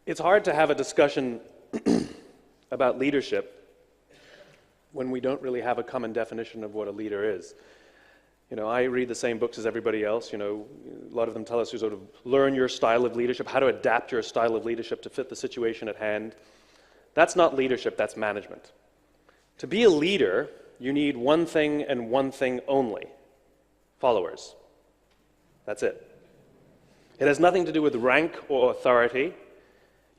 It's hard to have a discussion about leadership when we don't really have a common definition of what a leader is. I read the same books as everybody else. A lot of them tell us to sort of learn your style of leadership, how to adapt your style of leadership to fit the situation at hand. That's not leadership, that's management. To be a leader, you need one thing and one thing only: followers. That's it. It has nothing to do with rank or authority.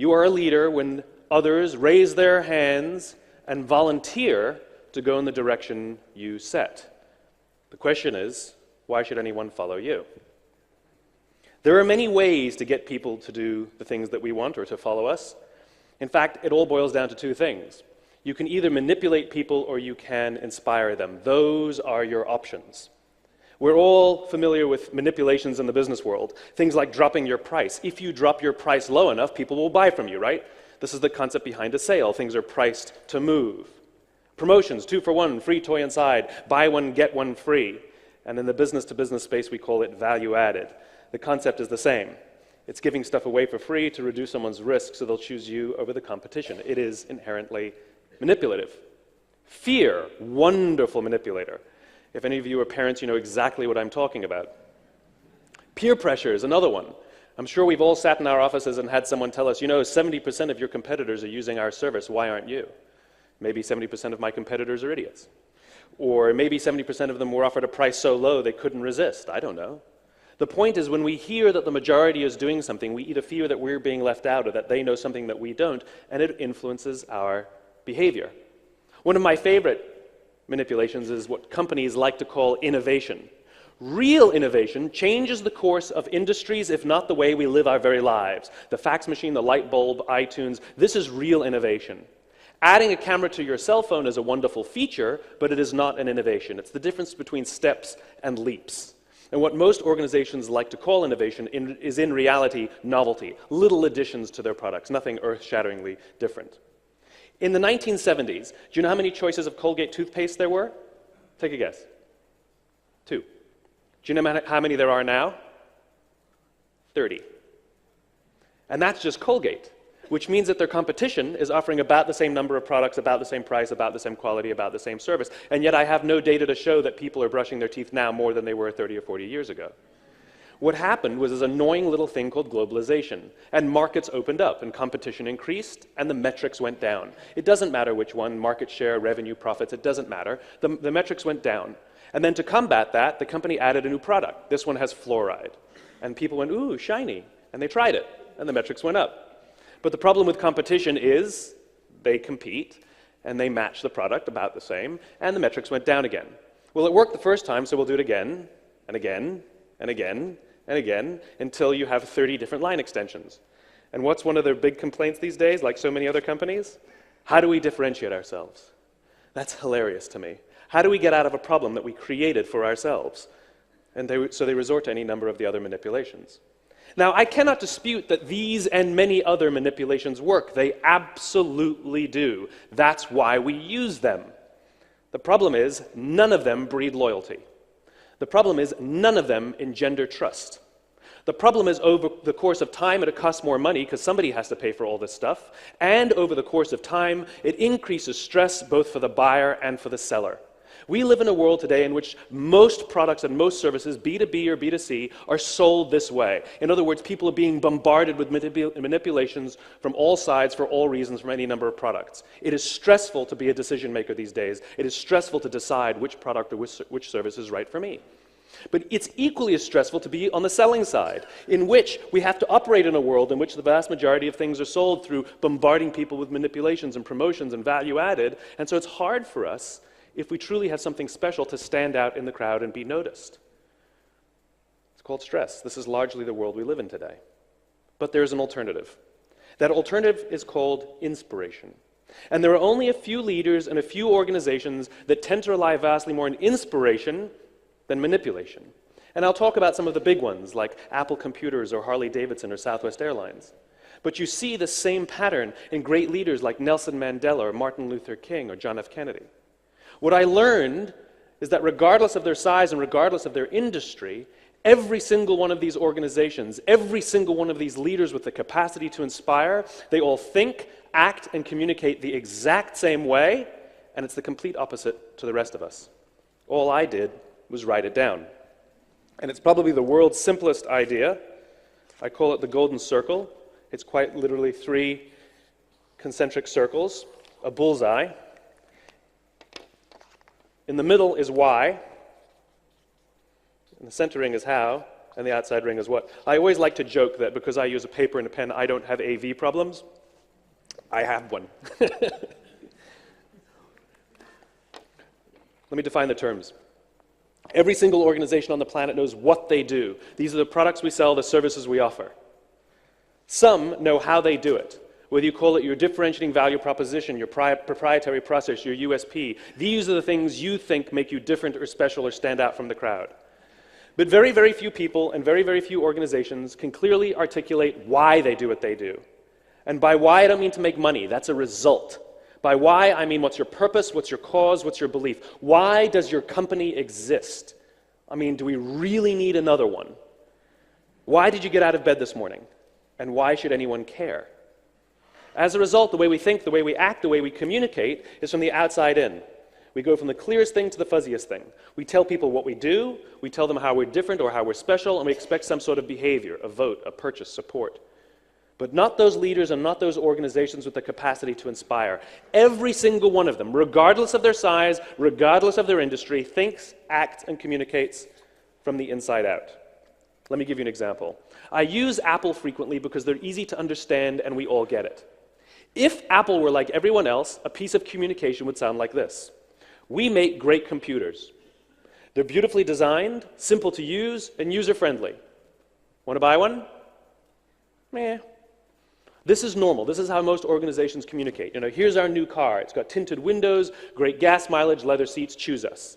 You are a leader when others raise their hands and volunteer to go in the direction you set. The question is, why should anyone follow you? There are many ways to get people to do the things that we want or to follow us. In fact, it all boils down to two things. You can either manipulate people or you can inspire them. Those are your options. We're all familiar with manipulations in the business world. Things like dropping your price. If you drop your price low enough, people will buy from you, right? This is the concept behind a sale. Things are priced to move. Promotions, 2 for 1, free toy inside, buy one, get one free. And in the business-to-business space, we call it value added. The concept is the same. It's giving stuff away for free to reduce someone's risk so they'll choose you over the competition. It is inherently manipulative. Fear, wonderful manipulator. If any of you are parents, you know exactly what I'm talking about. Peer pressure is another one. I'm sure we've all sat in our offices and had someone tell us, 70% of your competitors are using our service, why aren't you? Maybe 70% of my competitors are idiots. Or maybe 70% of them were offered a price so low they couldn't resist. I don't know. The point is, when we hear that the majority is doing something, we either fear that we're being left out or that they know something that we don't, and it influences our behavior. One of my favorite manipulations is what companies like to call innovation. Real innovation changes the course of industries, if not the way we live our very lives. The fax machine, the light bulb, iTunes, this is real innovation. Adding a camera to your cell phone is a wonderful feature, but it is not an innovation. It's the difference between steps and leaps. And what most organizations like to call innovation is in reality novelty, little additions to their products, nothing earth-shatteringly different. In the 1970s, do you know how many choices of Colgate toothpaste there were? Take a guess. 2. Do you know how many there are now? 30. And that's just Colgate, which means that their competition is offering about the same number of products, about the same price, about the same quality, about the same service. And yet I have no data to show that people are brushing their teeth now more than they were 30 or 40 years ago. What happened was this annoying little thing called globalization, and markets opened up, and competition increased, and the metrics went down. It doesn't matter which one, market share, revenue, profits, it doesn't matter. The metrics went down. And then to combat that, the company added a new product. This one has fluoride. And people went, ooh, shiny. And they tried it, and the metrics went up. But the problem with competition is they compete, and they match the product about the same, and the metrics went down again. Well, it worked the first time, so we'll do it again, and again, and again, and again, until you have 30 different line extensions. And what's one of their big complaints these days, like so many other companies? How do we differentiate ourselves? That's hilarious to me. How do we get out of a problem that we created for ourselves? And so they resort to any number of the other manipulations. Now, I cannot dispute that these and many other manipulations work. They absolutely do. That's why we use them. The problem is, none of them breed loyalty. The problem is, none of them engender trust. The problem is, over the course of time, it costs more money because somebody has to pay for all this stuff. And over the course of time, it increases stress both for the buyer and for the seller. We live in a world today in which most products and most services, B2B or B2C, are sold this way. In other words, people are being bombarded with manipulations from all sides for all reasons from any number of products. It is stressful to be a decision maker these days. It is stressful to decide which product or which service is right for me. But it's equally as stressful to be on the selling side, in which we have to operate in a world in which the vast majority of things are sold through bombarding people with manipulations and promotions and value added. And so it's hard for us, if we truly have something special, to stand out in the crowd and be noticed. It's called stress. This is largely the world we live in today. But there's an alternative. That alternative is called inspiration. And there are only a few leaders and a few organizations that tend to rely vastly more on inspiration than manipulation. And I'll talk about some of the big ones, like Apple Computers or Harley-Davidson or Southwest Airlines. But you see the same pattern in great leaders like Nelson Mandela or Martin Luther King or John F. Kennedy. What I learned is that regardless of their size and regardless of their industry, Every single one of these organizations, every single one of these leaders with the capacity to inspire, they all think, act, and communicate the exact same way, and it's the complete opposite to the rest of us. All I did was write it down. And it's probably the world's simplest idea. I call it the golden circle. It's quite literally 3 concentric circles, a bullseye. In the middle is why, and the center ring is how, and the outside ring is what. I always like to joke that because I use a paper and a pen, I don't have AV problems. I have one. Let me define the terms. Every single organization on the planet knows what they do. These are the products we sell, the services we offer. Some know how they do it. Whether you call it your differentiating value proposition, your proprietary process, your USP, these are the things you think make you different or special or stand out from the crowd. But very, very few people and very, very few organizations can clearly articulate why they do what they do. And by why, I don't mean to make money. That's a result. By why, I mean what's your purpose, what's your cause, what's your belief? Why does your company exist? I mean, do we really need another one? Why did you get out of bed this morning? And why should anyone care? As a result, the way we think, the way we act, the way we communicate is from the outside in. We go from the clearest thing to the fuzziest thing. We tell people what we do, we tell them how we're different or how we're special, and we expect some sort of behavior, a vote, a purchase, support. But not those leaders and not those organizations with the capacity to inspire. Every single one of them, regardless of their size, regardless of their industry, thinks, acts, and communicates from the inside out. Let me give you an example. I use Apple frequently because they're easy to understand and we all get it. If Apple were like everyone else, a piece of communication would sound like this. We make great computers. They're beautifully designed, simple to use, and user-friendly. Want to buy one? Meh. This is normal. This is how most organizations communicate. You know, here's our new car. It's got tinted windows, great gas mileage, leather seats, choose us.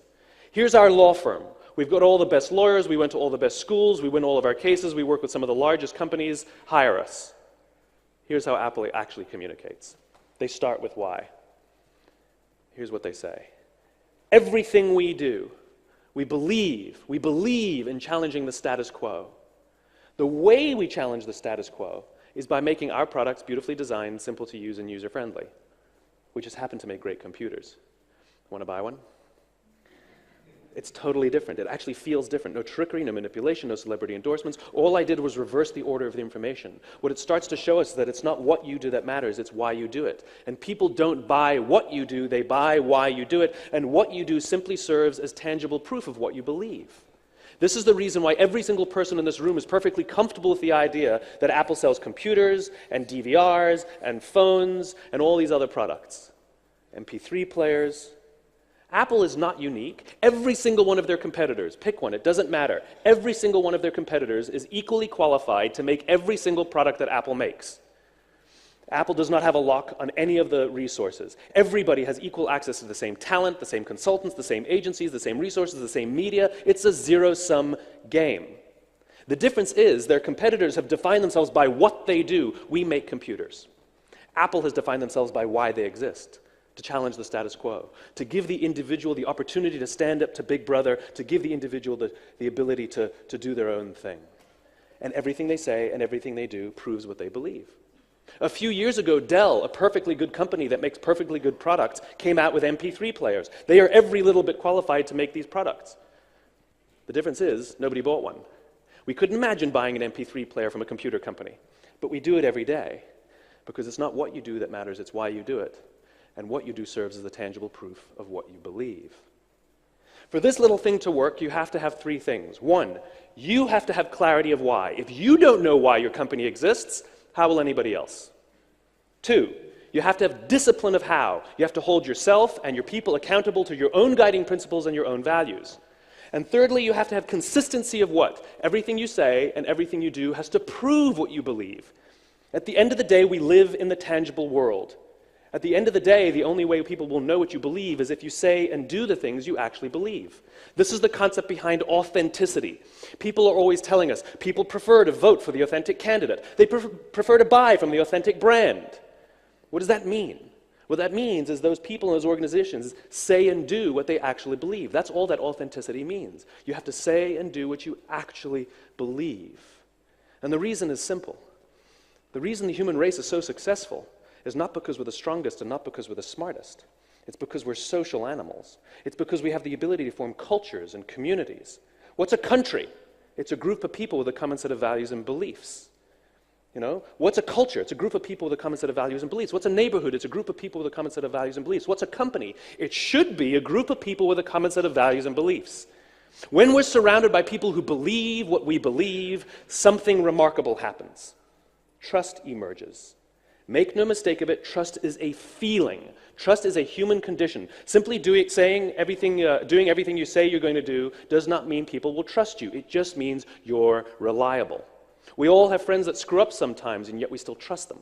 Here's our law firm. We've got all the best lawyers, we went to all the best schools, we win all of our cases, we work with some of the largest companies, hire us. Here's how Apple actually communicates. They start with why. Here's what they say. Everything we do, we believe in challenging the status quo. The way we challenge the status quo is by making our products beautifully designed, simple to use, and user-friendly. We just happen to make great computers. Want to buy one? It's totally different. It actually feels different. No trickery, no manipulation, no celebrity endorsements. All I did was reverse the order of the information. What it starts to show us is that it's not what you do that matters, it's why you do it. And people don't buy what you do, they buy why you do it. And what you do simply serves as tangible proof of what you believe. This is the reason why every single person in this room is perfectly comfortable with the idea that Apple sells computers and DVRs and phones and all these other products. MP3 players. Apple is not unique. Every single one of their competitors, pick one, it doesn't matter. Every single one of their competitors is equally qualified to make every single product that Apple makes. Apple does not have a lock on any of the resources. Everybody has equal access to the same talent, the same consultants, the same agencies, the same resources, the same media. It's a zero-sum game. The difference is their competitors have defined themselves by what they do. We make computers. Apple has defined themselves by why they exist. To challenge the status quo, to give the individual the opportunity to stand up to Big Brother, to give the individual the ability to do their own thing. And everything they say and everything they do proves what they believe. A few years ago, Dell, a perfectly good company that makes perfectly good products, came out with MP3 players. They are every little bit qualified to make these products. The difference is, nobody bought one. We couldn't imagine buying an MP3 player from a computer company, but we do it every day, because it's not what you do that matters, it's why you do it. And what you do serves as the tangible proof of what you believe. For this little thing to work, you have to have 3 things. 1, you have to have clarity of why. If you don't know why your company exists, how will anybody else? 2, you have to have discipline of how. You have to hold yourself and your people accountable to your own guiding principles and your own values. And thirdly, you have to have consistency of what? Everything you say and everything you do has to prove what you believe. At the end of the day, we live in the tangible world. At the end of the day, the only way people will know what you believe is if you say and do the things you actually believe. This is the concept behind authenticity. People are always telling us people prefer to vote for the authentic candidate. They prefer to buy from the authentic brand. What does that mean? What that means is those people in those organizations say and do what they actually believe. That's all that authenticity means. You have to say and do what you actually believe. And the reason is simple. The reason the human race is so successful is not because we're the strongest and not because we're the smartest. It's because we're social animals. It's because we have the ability to form cultures and communities. What's a country? It's a group of people with a common set of values and beliefs. What's a culture? It's a group of people with a common set of values and beliefs. What's a neighborhood? It's a group of people with a common set of values and beliefs. What's a company? It should be a group of people with a common set of values and beliefs. When we're surrounded by people who believe what we believe, something remarkable happens. Trust emerges. Make no mistake of it, trust is a feeling. Trust is a human condition. Simply doing everything you say you're going to do does not mean people will trust you. It just means you're reliable. We all have friends that screw up sometimes, and yet we still trust them.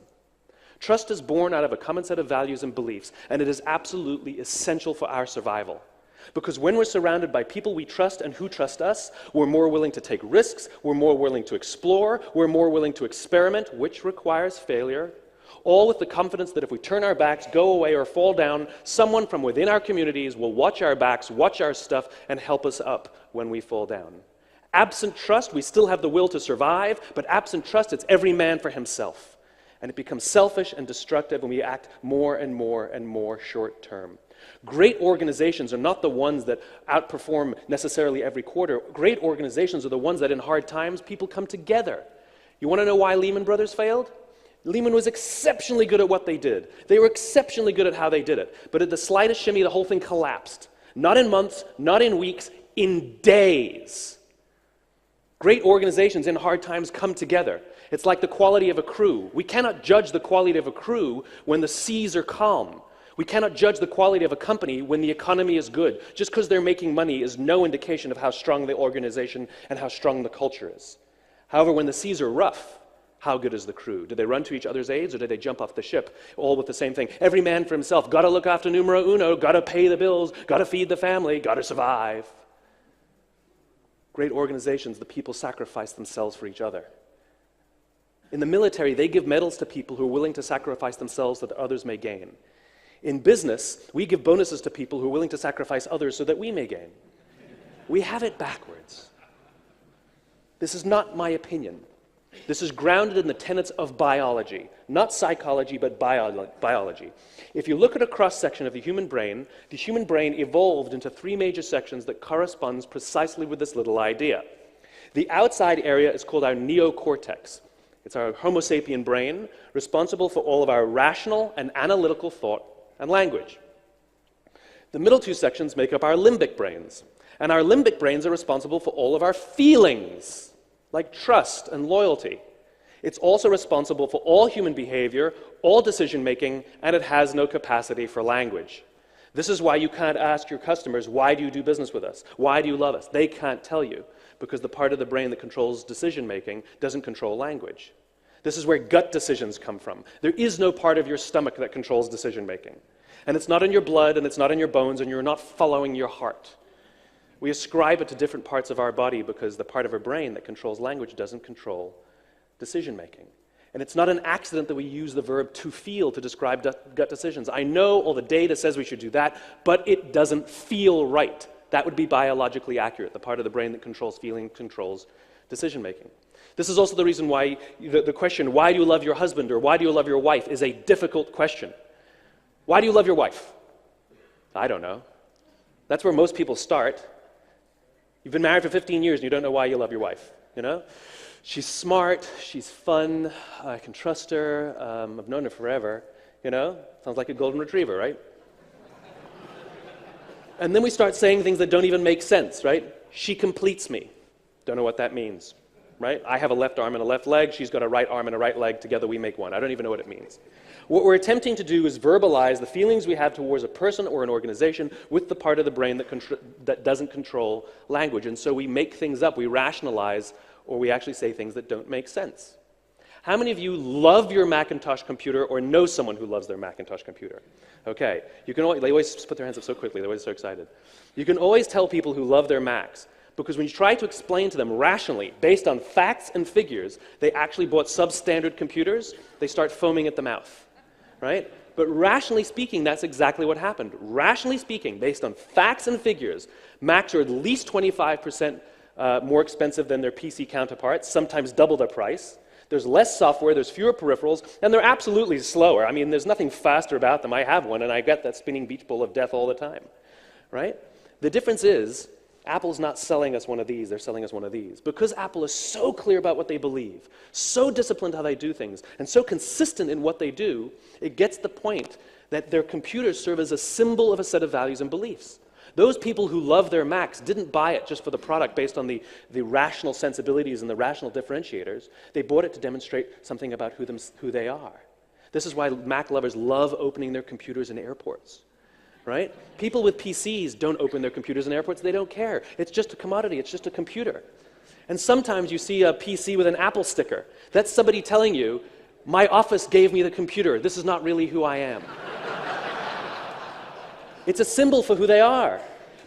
Trust is born out of a common set of values and beliefs, and it is absolutely essential for our survival. Because when we're surrounded by people we trust and who trust us, we're more willing to take risks, we're more willing to explore, we're more willing to experiment, which requires failure, all with the confidence that if we turn our backs, go away, or fall down, someone from within our communities will watch our backs, watch our stuff, and help us up when we fall down. Absent trust, we still have the will to survive, but absent trust, it's every man for himself. And it becomes selfish and destructive when we act more and more and more short-term. Great organizations are not the ones that outperform necessarily every quarter. Great organizations are the ones that in hard times, people come together. You want to know why Lehman Brothers failed? Lehman was exceptionally good at what they did. They were exceptionally good at how they did it. But at the slightest shimmy, the whole thing collapsed. Not in months, not in weeks, in days. Great organizations in hard times come together. It's like the quality of a crew. We cannot judge the quality of a crew when the seas are calm. We cannot judge the quality of a company when the economy is good. Just because they're making money is no indication of how strong the organization and how strong the culture is. However, when the seas are rough, how good is the crew? Do they run to each other's aids, or do they jump off the ship, all with the same thing? Every man for himself. Got to look after numero uno. Got to pay the bills. Got to feed the family. Got to survive. Great organizations, the people sacrifice themselves for each other. In the military, they give medals to people who are willing to sacrifice themselves so that others may gain. In business, we give bonuses to people who are willing to sacrifice others so that we may gain. We have it backwards. This is not my opinion. This is grounded in the tenets of biology, not psychology, but biology. If you look at a cross-section of the human brain evolved into three major sections that corresponds precisely with this little idea. The outside area is called our neocortex. It's our Homo sapien brain, responsible for all of our rational and analytical thought and language. The middle two sections make up our limbic brains, and our limbic brains are responsible for all of our feelings, like trust and loyalty. It's also responsible for all human behavior, all decision-making, and it has no capacity for language. This is why you can't ask your customers, why do you do business with us? Why do you love us? They can't tell you, because the part of the brain that controls decision-making doesn't control language. This is where gut decisions come from. There is no part of your stomach that controls decision-making. And it's not in your blood, and it's not in your bones, and you're not following your heart. We ascribe it to different parts of our body because the part of our brain that controls language doesn't control decision-making. And it's not an accident that we use the verb to feel to describe gut decisions. I know all the data says we should do that, but it doesn't feel right. That would be biologically accurate. The part of the brain that controls feeling controls decision-making. This is also the reason why the question, why do you love your husband or why do you love your wife, is a difficult question. Why do you love your wife? I don't know. That's where most people start. You've been married for 15 years and you don't know why you love your wife, you know? She's smart, she's fun, I can trust her, I've known her forever, you know? Sounds like a golden retriever, right? And then we start saying things that don't even make sense, right? She completes me. Don't know what that means, right? I have a left arm and a left leg, she's got a right arm and a right leg, together we make one. I don't even know what it means. What we're attempting to do is verbalize the feelings we have towards a person or an organization with the part of the brain that doesn't control language. And so we make things up, we rationalize, or we actually say things that don't make sense. How many of you love your Macintosh computer or know someone who loves their Macintosh computer? Okay, they always put their hands up so quickly, they're always so excited. You can always tell people who love their Macs, because when you try to explain to them rationally, based on facts and figures, they actually bought substandard computers, they start foaming at the mouth. Right? But rationally speaking, that's exactly what happened. Rationally speaking, based on facts and figures, Macs are at least 25% more expensive than their PC counterparts, sometimes double their price. There's less software, there's fewer peripherals, and they're absolutely slower. I mean, there's nothing faster about them. I have one, and I get that spinning beach ball of death all the time, right? The difference is, Apple's not selling us one of these, they're selling us one of these. Because Apple is so clear about what they believe, so disciplined how they do things, and so consistent in what they do, it gets the point that their computers serve as a symbol of a set of values and beliefs. Those people who love their Macs didn't buy it just for the product based on the rational sensibilities and the rational differentiators. They bought it to demonstrate something about who they are. This is why Mac lovers love opening their computers in airports, right? People with PCs don't open their computers in airports. They don't care. It's just a commodity. It's just a computer. And sometimes you see a PC with an Apple sticker. That's somebody telling you, my office gave me the computer. This is not really who I am. It's a symbol for who they are.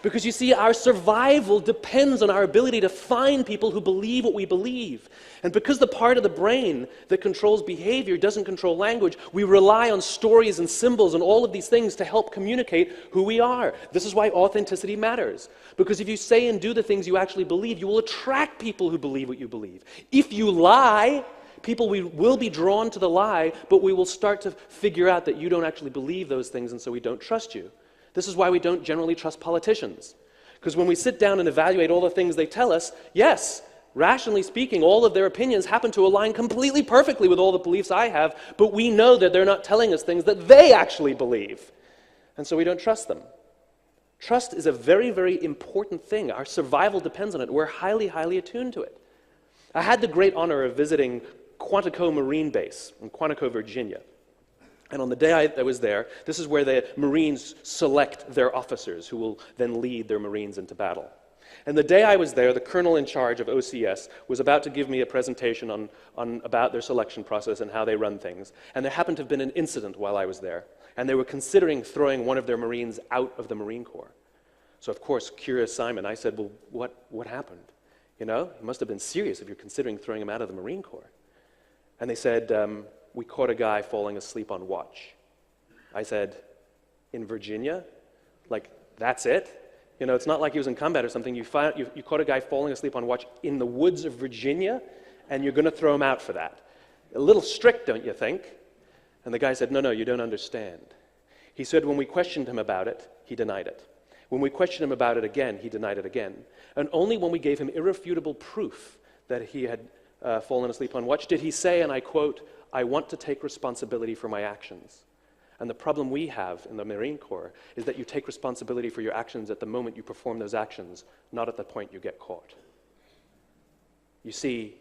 Because you see, our survival depends on our ability to find people who believe what we believe. And because the part of the brain that controls behavior doesn't control language, we rely on stories and symbols and all of these things to help communicate who we are. This is why authenticity matters. Because if you say and do the things you actually believe, you will attract people who believe what you believe. If you lie, people will be drawn to the lie, but we will start to figure out that you don't actually believe those things, and so we don't trust you. This is why we don't generally trust politicians. Because when we sit down and evaluate all the things they tell us, yes, rationally speaking, all of their opinions happen to align completely perfectly with all the beliefs I have, but we know that they're not telling us things that they actually believe. And so we don't trust them. Trust is a very, very important thing. Our survival depends on it. We're highly, highly attuned to it. I had the great honor of visiting Quantico Marine Base in Quantico, Virginia. And on the day I was there, this is where the Marines select their officers who will then lead their Marines into battle. And the day I was there, the colonel in charge of OCS was about to give me a presentation about their selection process and how they run things. And there happened to have been an incident while I was there. And they were considering throwing one of their Marines out of the Marine Corps. So of course, curious Simon, I said, well, what happened? You know, it must have been serious if you're considering throwing him out of the Marine Corps. And they said, we caught a guy falling asleep on watch. I said, in Virginia? Like, that's it? You know, it's not like he was in combat or something. You caught a guy falling asleep on watch in the woods of Virginia, and you're going to throw him out for that. A little strict, don't you think? And the guy said, no, you don't understand. He said when we questioned him about it, he denied it. When we questioned him about it again, he denied it again. And only when we gave him irrefutable proof that he had fallen asleep on watch did he say, and I quote, I want to take responsibility for my actions. And the problem we have in the Marine Corps is that you take responsibility for your actions at the moment you perform those actions, not at the point you get caught. You see,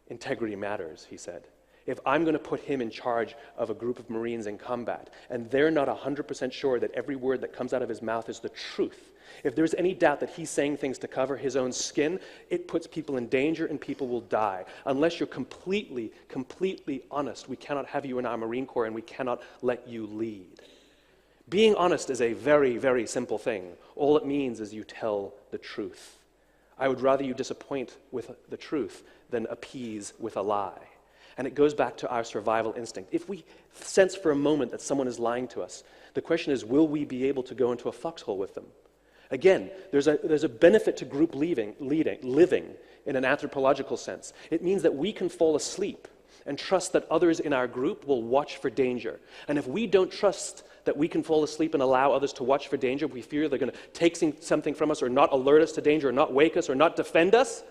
integrity matters, he said. If I'm going to put him in charge of a group of Marines in combat, and they're not 100% sure that every word that comes out of his mouth is the truth, if there's any doubt that he's saying things to cover his own skin, it puts people in danger and people will die. Unless you're completely, completely honest, we cannot have you in our Marine Corps and we cannot let you lead. Being honest is a very, very simple thing. All it means is you tell the truth. I would rather you disappoint with the truth than appease with a lie. And it goes back to our survival instinct. If we sense for a moment that someone is lying to us, the question is, will we be able to go into a foxhole with them? Again, there's a benefit to group living in an anthropological sense. It means that we can fall asleep and trust that others in our group will watch for danger. And if we don't trust that we can fall asleep and allow others to watch for danger, we fear they're going to take something from us or not alert us to danger or not wake us or not defend us,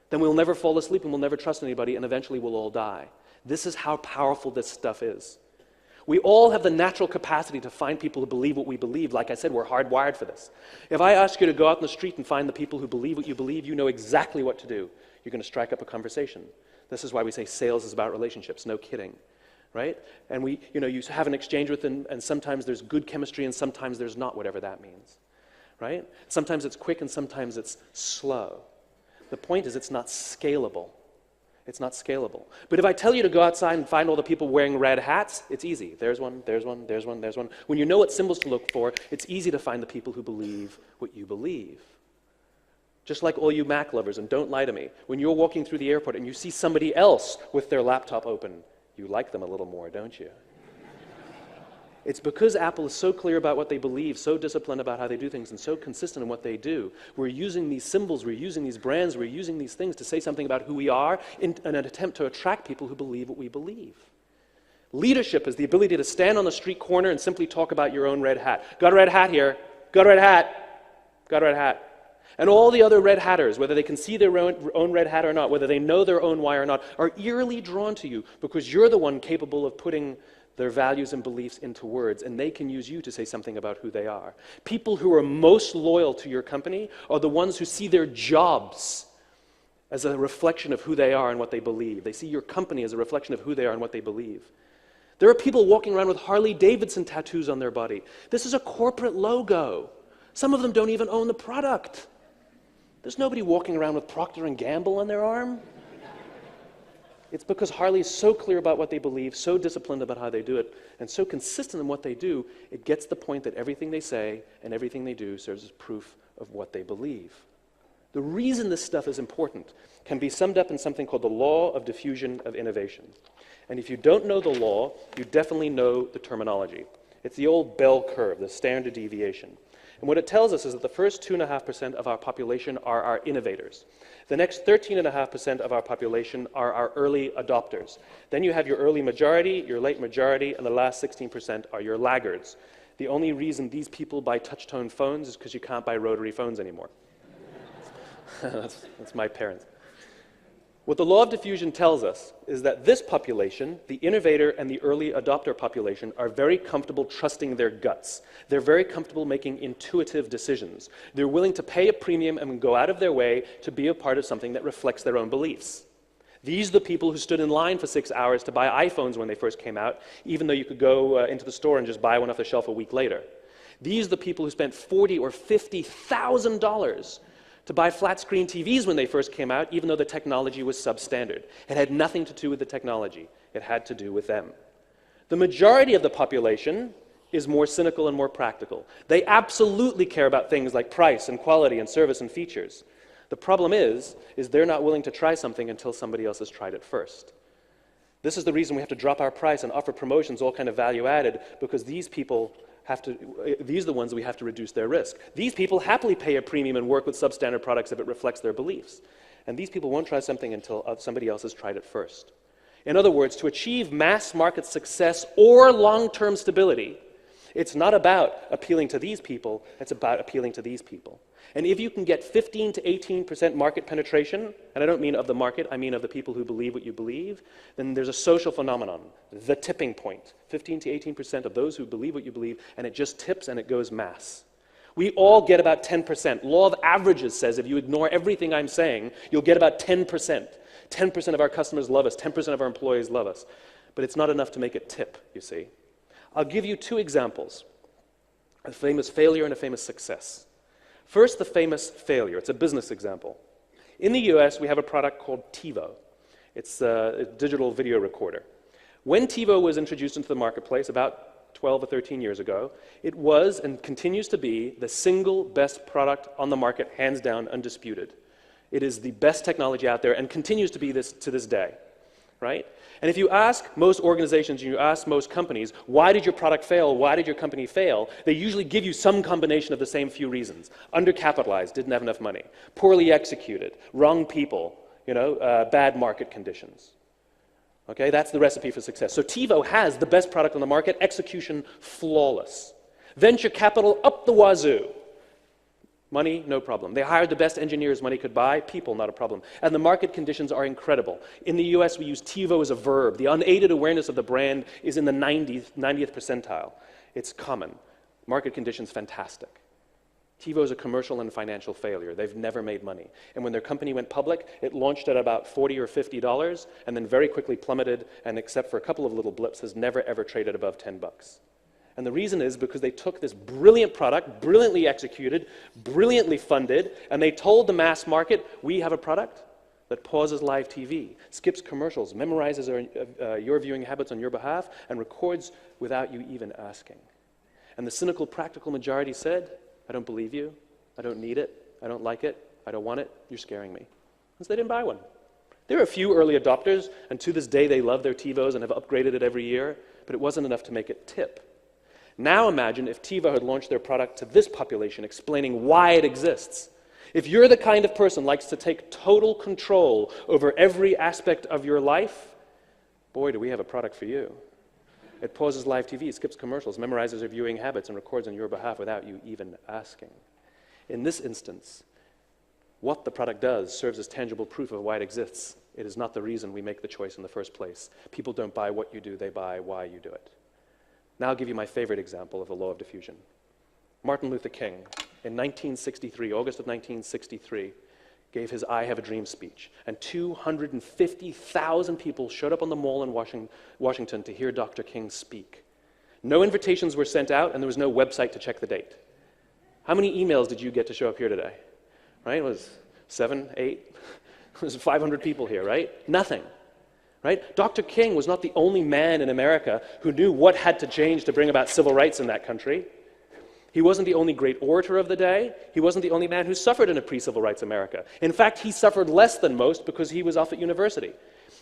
then we'll never fall asleep and we'll never trust anybody and eventually we'll all die. This is how powerful this stuff is. We all have the natural capacity to find people who believe what we believe. Like I said, we're hardwired for this. If I ask you to go out in the street and find the people who believe what you believe, you know exactly what to do. You're going to strike up a conversation. This is why we say sales is about relationships, no kidding, right? And you have an exchange with them, and sometimes there's good chemistry and sometimes there's not, whatever that means, right? Sometimes it's quick and sometimes it's slow. The point is it's not scalable. It's not scalable. But if I tell you to go outside and find all the people wearing red hats, it's easy. There's one, there's one, there's one, there's one. When you know what symbols to look for, it's easy to find the people who believe what you believe. Just like all you Mac lovers, and don't lie to me, when you're walking through the airport and you see somebody else with their laptop open, you like them a little more, don't you? It's because Apple is so clear about what they believe, so disciplined about how they do things, and so consistent in what they do. We're using these symbols, we're using these brands, we're using these things to say something about who we are in an attempt to attract people who believe what we believe. Leadership is the ability to stand on the street corner and simply talk about your own red hat. Got a red hat here. Got a red hat. Got a red hat. And all the other red hatters, whether they can see their own red hat or not, whether they know their own why or not, are eerily drawn to you because you're the one capable of putting their values and beliefs into words, and they can use you to say something about who they are. People who are most loyal to your company are the ones who see their jobs as a reflection of who they are and what they believe. They see your company as a reflection of who they are and what they believe. There are people walking around with Harley-Davidson tattoos on their body. This is a corporate logo. Some of them don't even own the product. There's nobody walking around with Procter & Gamble on their arm. It's because Harley is so clear about what they believe, so disciplined about how they do it, and so consistent in what they do, it gets the point that everything they say and everything they do serves as proof of what they believe. The reason this stuff is important can be summed up in something called the law of diffusion of innovation. And if you don't know the law, you definitely know the terminology. It's the old bell curve, the standard deviation. And what it tells us is that the first 2.5% of our population are our innovators. The next 13.5% of our population are our early adopters. Then you have your early majority, your late majority, and the last 16% are your laggards. The only reason these people buy touch-tone phones is because you can't buy rotary phones anymore. That's my parents. What the law of diffusion tells us is that this population, the innovator and the early adopter population, are very comfortable trusting their guts. They're very comfortable making intuitive decisions. They're willing to pay a premium and go out of their way to be a part of something that reflects their own beliefs. These are the people who stood in line for 6 hours to buy iPhones when they first came out, even though you could go into the store and just buy one off the shelf a week later. These are the people who spent $40,000 or $50,000 to buy flat-screen TVs when they first came out, even though the technology was substandard. It had nothing to do with the technology. It had to do with them. The majority of the population is more cynical and more practical. They absolutely care about things like price and quality and service and features. The problem is they're not willing to try something until somebody else has tried it first. This is the reason we have to drop our price and offer promotions, all kind of value added, because these are the ones we have to reduce their risk. These people happily pay a premium and work with substandard products if it reflects their beliefs. And these people won't try something until somebody else has tried it first. In other words, to achieve mass market success or long-term stability, it's not about appealing to these people, it's about appealing to these people. And if you can get 15 to 18% market penetration, and I don't mean of the market, I mean of the people who believe what you believe, then there's a social phenomenon, the tipping point. 15 to 18% of those who believe what you believe, and it just tips and it goes mass. We all get about 10%. Law of averages says if you ignore everything I'm saying, you'll get about 10%. 10% of our customers love us, 10% of our employees love us. But it's not enough to make it tip, you see. I'll give you two examples, a famous failure and a famous success. First, the famous failure. It's a business example. In the US, we have a product called TiVo. It's a digital video recorder. When TiVo was introduced into the marketplace about 12 or 13 years ago, it was and continues to be the single best product on the market, hands down, undisputed. It is the best technology out there and continues to be this to this day, right? And if you ask most organizations, you ask most companies, why did your product fail? Why did your company fail? They usually give you some combination of the same few reasons. Undercapitalized, didn't have enough money. Poorly executed, wrong people, bad market conditions. Okay, that's the recipe for success. So TiVo has the best product on the market, execution flawless. Venture capital up the wazoo. Money, no problem. They hired the best engineers money could buy. People, not a problem. And the market conditions are incredible. In the US, we use TiVo as a verb. The unaided awareness of the brand is in the 90th percentile. It's common. Market conditions, fantastic. TiVo is a commercial and financial failure. They've never made money. And when their company went public, it launched at about $40 or $50 and then very quickly plummeted, and except for a couple of little blips, has never ever traded above $10. And the reason is because they took this brilliant product, brilliantly executed, brilliantly funded, and they told the mass market, we have a product that pauses live TV, skips commercials, memorizes your viewing habits on your behalf, and records without you even asking. And the cynical, practical majority said, I don't believe you, I don't need it, I don't like it, I don't want it, you're scaring me. And so they didn't buy one. There are a few early adopters, and to this day they love their TiVos and have upgraded it every year, but it wasn't enough to make it tip. Now imagine if TiVo had launched their product to this population, explaining why it exists. If you're the kind of person who likes to take total control over every aspect of your life, boy, do we have a product for you. It pauses live TV, skips commercials, memorizes your viewing habits, and records on your behalf without you even asking. In this instance, what the product does serves as tangible proof of why it exists. It is not the reason we make the choice in the first place. People don't buy what you do, they buy why you do it. Now I'll give you my favorite example of the law of diffusion. Martin Luther King, in 1963, August of 1963, gave his I Have a Dream speech, and 250,000 people showed up on the Mall in Washington to hear Dr. King speak. No invitations were sent out, and there was no website to check the date. How many emails did you get to show up here today? Right? It was 7, 8, it was 500 people here, right? Nothing. Right? Dr. King was not the only man in America who knew what had to change to bring about civil rights in that country. He wasn't the only great orator of the day. He wasn't the only man who suffered in a pre-civil rights America. In fact, he suffered less than most because he was off at university.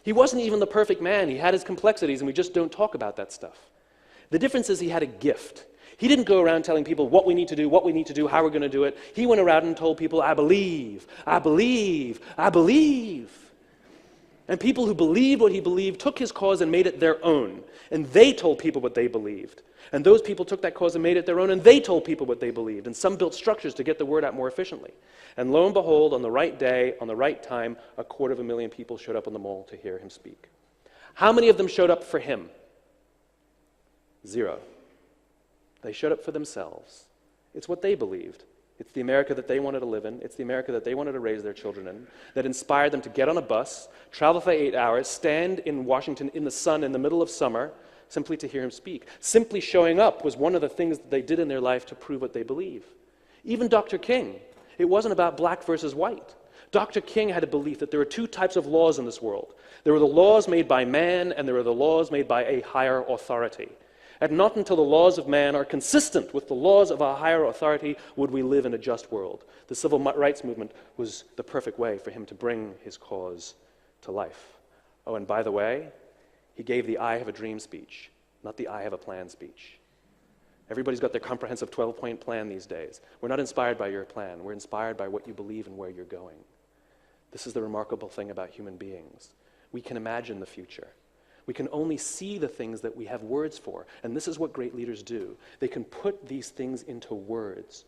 He wasn't even the perfect man. He had his complexities, and we just don't talk about that stuff. The difference is he had a gift. He didn't go around telling people what we need to do, how we're going to do it. He went around and told people, I believe, I believe, I believe. And people who believed what he believed took his cause and made it their own. And they told people what they believed. And those people took that cause and made it their own, and they told people what they believed. And some built structures to get the word out more efficiently. And lo and behold, on the right day, on the right time, 250,000 people showed up on the Mall to hear him speak. How many of them showed up for him? 0. They showed up for themselves. It's what they believed. It's the America that they wanted to live in. It's the America that they wanted to raise their children in, that inspired them to get on a bus, travel for 8 hours, stand in Washington in the sun in the middle of summer, simply to hear him speak. Simply showing up was one of the things that they did in their life to prove what they believe. Even Dr. King, it wasn't about black versus white. Dr. King had a belief that there were 2 types of laws in this world. There were the laws made by man, and there were the laws made by a higher authority. And not until the laws of man are consistent with the laws of a higher authority would we live in a just world. The civil rights movement was the perfect way for him to bring his cause to life. Oh, and by the way, he gave the I Have a Dream speech, not the I Have a Plan speech. Everybody's got their comprehensive 12-point plan these days. We're not inspired by your plan. We're inspired by what you believe and where you're going. This is the remarkable thing about human beings. We can imagine the future. We can only see the things that we have words for. And this is what great leaders do. They can put these things into words.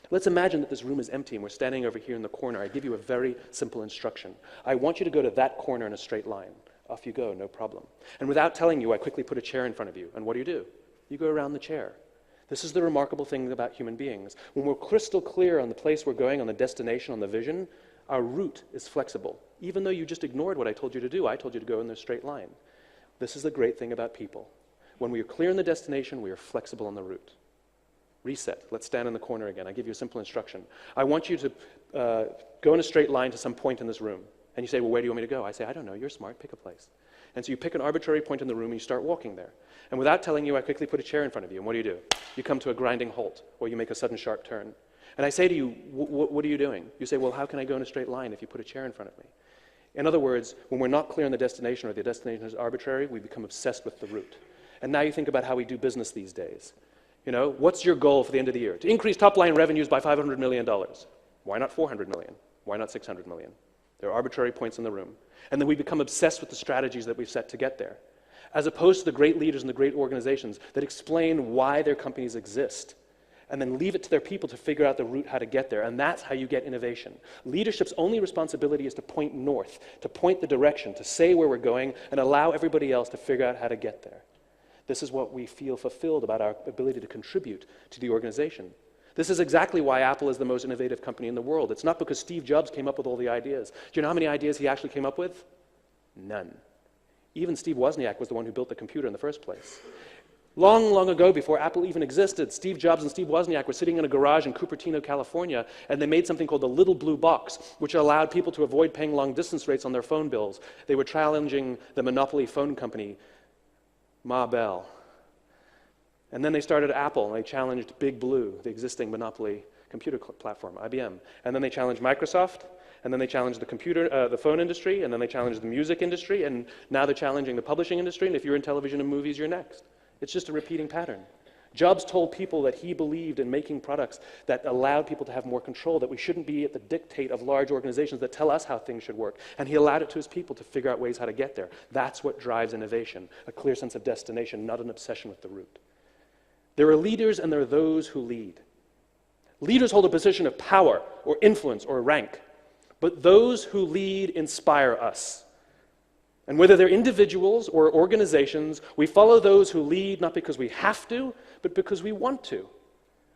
Let's imagine that this room is empty and we're standing over here in the corner. I give you a very simple instruction. I want you to go to that corner in a straight line. Off you go, no problem. And without telling you, I quickly put a chair in front of you. And what do? You go around the chair. This is the remarkable thing about human beings. When we're crystal clear on the place we're going, on the destination, on the vision, our route is flexible. Even though you just ignored what I told you to do, I told you to go in the straight line. This is the great thing about people. When we are clear in the destination, we are flexible on the route. Reset. Let's stand in the corner again. I give you a simple instruction. I want you to go in a straight line to some point in this room. And you say, well, where do you want me to go? I say, I don't know. You're smart. Pick a place. And so you pick an arbitrary point in the room and you start walking there. And without telling you, I quickly put a chair in front of you. And what do? You come to a grinding halt, or you make a sudden sharp turn. And I say to you, what are you doing? You say, well, how can I go in a straight line if you put a chair in front of me? In other words, when we're not clear on the destination, or the destination is arbitrary, we become obsessed with the route. And now you think about how we do business these days. You know, what's your goal for the end of the year? To increase top-line revenues by $500 million. Why not $400 million? Why not $600 million? There are arbitrary points in the room. And then we become obsessed with the strategies that we've set to get there, as opposed to the great leaders and the great organizations that explain why their companies exist, and then leave it to their people to figure out the route how to get there. And that's how you get innovation. Leadership's only responsibility is to point north, to point the direction, to say where we're going, and allow everybody else to figure out how to get there. This is what we feel fulfilled about our ability to contribute to the organization. This is exactly why Apple is the most innovative company in the world. It's not because Steve Jobs came up with all the ideas. Do you know how many ideas he actually came up with? None. Even Steve Wozniak was the one who built the computer in the first place. Long, long ago, before Apple even existed, Steve Jobs and Steve Wozniak were sitting in a garage in Cupertino, California, and they made something called the Little Blue Box, which allowed people to avoid paying long-distance rates on their phone bills. They were challenging the monopoly phone company, Ma Bell. And then they started Apple, and they challenged Big Blue, the existing monopoly computer platform, IBM. And then they challenged Microsoft, and then they challenged the phone industry, and then they challenged the music industry, and now they're challenging the publishing industry, and if you're in television and movies, you're next. It's just a repeating pattern. Jobs told people that he believed in making products that allowed people to have more control, that we shouldn't be at the dictate of large organizations that tell us how things should work. And he allowed it to his people to figure out ways how to get there. That's what drives innovation, a clear sense of destination, not an obsession with the route. There are leaders and there are those who lead. Leaders hold a position of power or influence or rank, but those who lead inspire us. And whether they're individuals or organizations, we follow those who lead not because we have to, but because we want to.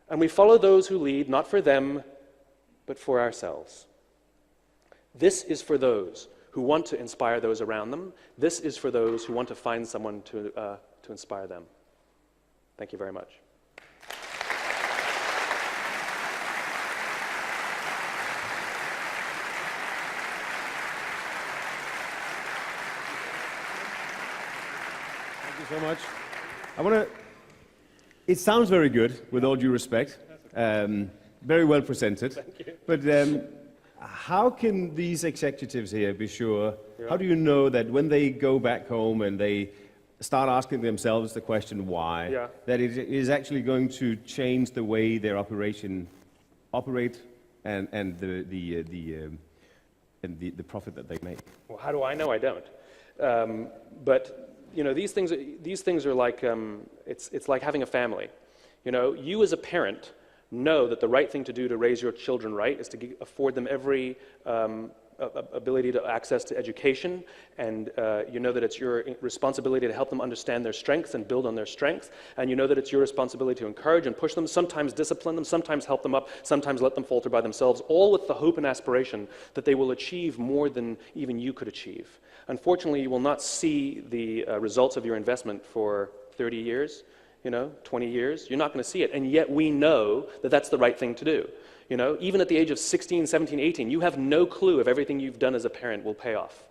And we follow those who lead not for them, but for ourselves. This is for those who want to inspire those around them. This is for those who want to find someone to inspire them. Thank you very much. So much. It sounds very good, with all due respect. Very well presented. Thank you. But how can these executives here be sure? Yeah. How do you know that when they go back home and they start asking themselves the question why, yeah, that it is actually going to change the way their operation operate and the profit that they make? Well, how do I know? I don't. But you know, these things are like, it's like having a family. You know, you as a parent know that the right thing to do to raise your children right is to afford them every ability to access to education, and you know that it's your responsibility to help them understand their strengths and build on their strengths, and you know that it's your responsibility to encourage and push them, sometimes discipline them, sometimes help them up, sometimes let them falter by themselves, all with the hope and aspiration that they will achieve more than even you could achieve. Unfortunately, you will not see the results of your investment for 30 years, 20 years. You're not going to see it, and yet we know that that's the right thing to do. You know, even at the age of 16, 17, 18, you have no clue if everything you've done as a parent will pay off,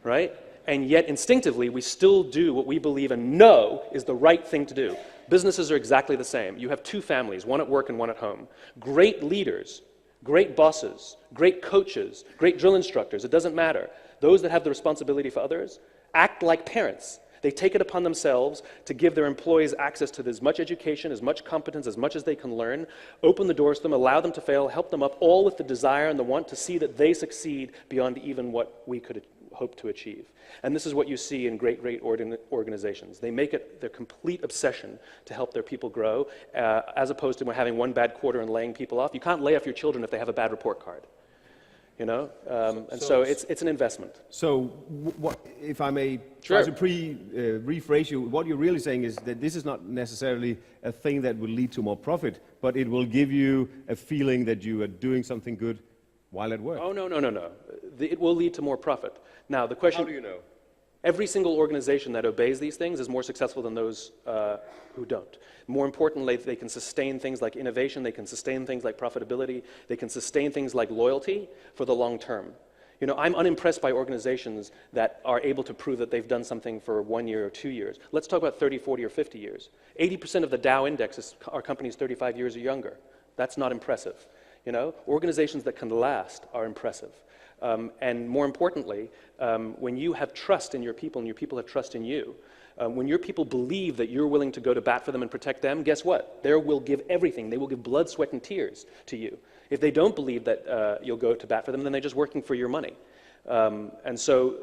right? And yet instinctively, we still do what we believe and know is the right thing to do. Businesses are exactly the same. You have two families, one at work and one at home. Great leaders, great bosses, great coaches, great drill instructors, it doesn't matter. Those that have the responsibility for others act like parents. They take it upon themselves to give their employees access to as much education, as much competence, as much as they can learn, open the doors to them, allow them to fail, help them up, all with the desire and the want to see that they succeed beyond even what we could hope to achieve. And this is what you see in great organizations. They make it their complete obsession to help their people grow, as opposed to having one bad quarter and laying people off. You can't lay off your children if they have a bad report card. So it's an investment. So, what, if I may try to rephrase you, what you're really saying is that this is not necessarily a thing that will lead to more profit, but it will give you a feeling that you are doing something good while at work. Oh, no. It will lead to more profit. Now, the question... How do you know? Every single organization that obeys these things is more successful than those who don't. More importantly, they can sustain things like innovation, they can sustain things like profitability, they can sustain things like loyalty for the long term. You know, I'm unimpressed by organizations that are able to prove that they've done something for 1 year or 2 years. Let's talk about 30, 40, or 50 years. 80% of the Dow Index are companies 35 years or younger. That's not impressive. You know, organizations that can last are impressive. And more importantly, when you have trust in your people and your people have trust in you, when your people believe that you're willing to go to bat for them and protect them, guess what? They will give everything. They will give blood, sweat, and tears to you. If they don't believe that you'll go to bat for them, then they're just working for your money. And so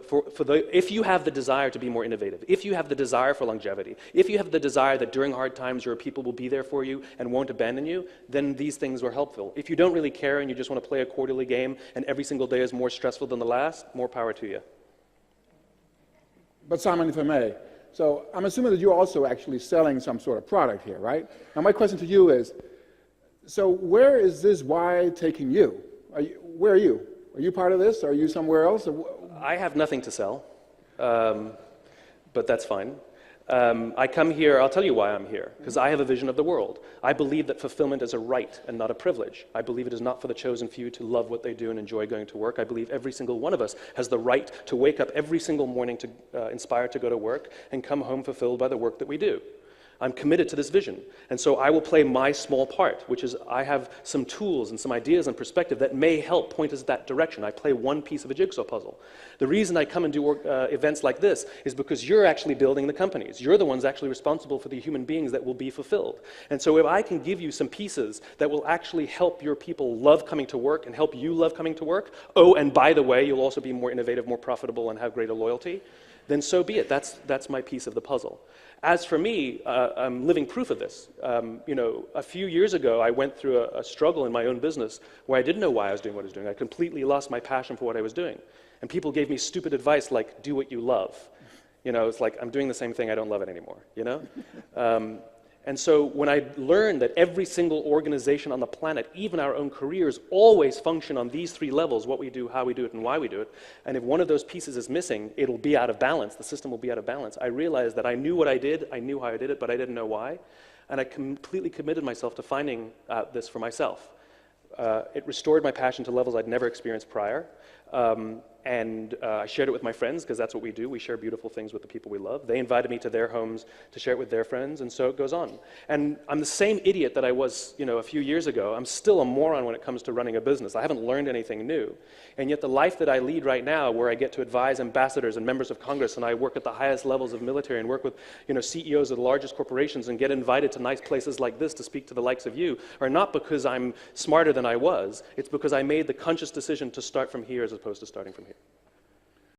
if you have the desire to be more innovative, if you have the desire for longevity, if you have the desire that during hard times your people will be there for you and won't abandon you, then these things are helpful. If you don't really care and you just want to play a quarterly game and every single day is more stressful than the last, more power to you. But Simon, if I may, so I'm assuming that you're also actually selling some sort of product here, right? Now my question to you is, so where is this why taking you? Where are you? Are you part of this? Are you somewhere else? I have nothing to sell, but that's fine. I come here, I'll tell you why I'm here, because I have a vision of the world. I believe that fulfillment is a right and not a privilege. I believe it is not for the chosen few to love what they do and enjoy going to work. I believe every single one of us has the right to wake up every single morning to inspire to go to work and come home fulfilled by the work that we do. I'm committed to this vision. And so I will play my small part, which is I have some tools and some ideas and perspective that may help point us in that direction. I play one piece of a jigsaw puzzle. The reason I come and do events like this is because you're actually building the companies. You're the ones actually responsible for the human beings that will be fulfilled. And so if I can give you some pieces that will actually help your people love coming to work and help you love coming to work, oh, and by the way, you'll also be more innovative, more profitable, and have greater loyalty, then so be it. That's my piece of the puzzle. As for me, I'm living proof of this. You know, a few years ago, I went through a struggle in my own business where I didn't know why I was doing what I was doing. I completely lost my passion for what I was doing. And people gave me stupid advice like, do what you love. You know, it's like, I'm doing the same thing, I don't love it anymore, you know? And so when I learned that every single organization on the planet, even our own careers, always function on these three levels, what we do, how we do it, and why we do it, and if one of those pieces is missing, it'll be out of balance, the system will be out of balance, I realized that I knew what I did, I knew how I did it, but I didn't know why, and I completely committed myself to finding out this for myself. It restored my passion to levels I'd never experienced prior. And I shared it with my friends, because that's what we do. We share beautiful things with the people we love. They invited me to their homes to share it with their friends, and so it goes on. And I'm the same idiot that I was, you know, a few years ago. I'm still a moron when it comes to running a business. I haven't learned anything new. And yet the life that I lead right now, where I get to advise ambassadors and members of Congress, and I work at the highest levels of military and work with, you know, CEOs of the largest corporations and get invited to nice places like this to speak to the likes of you, are not because I'm smarter than I was. It's because I made the conscious decision to start from here as opposed to starting from here.